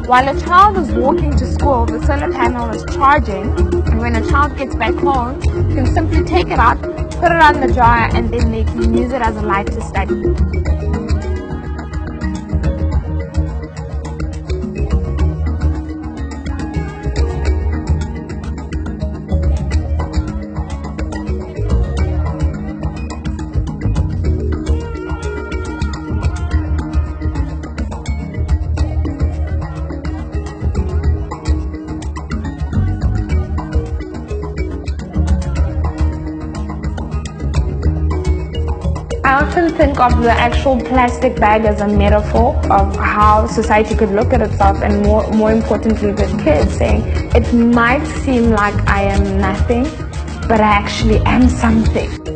While a child is walking to school, the solar panel is charging, and when a child gets back home, you can simply take it out, put it on the dryer, and then they can use it as a light to study. I often think of the actual plastic bag as a metaphor of how society could look at itself, and more importantly the kids, saying it might seem like I am nothing, but I actually am something.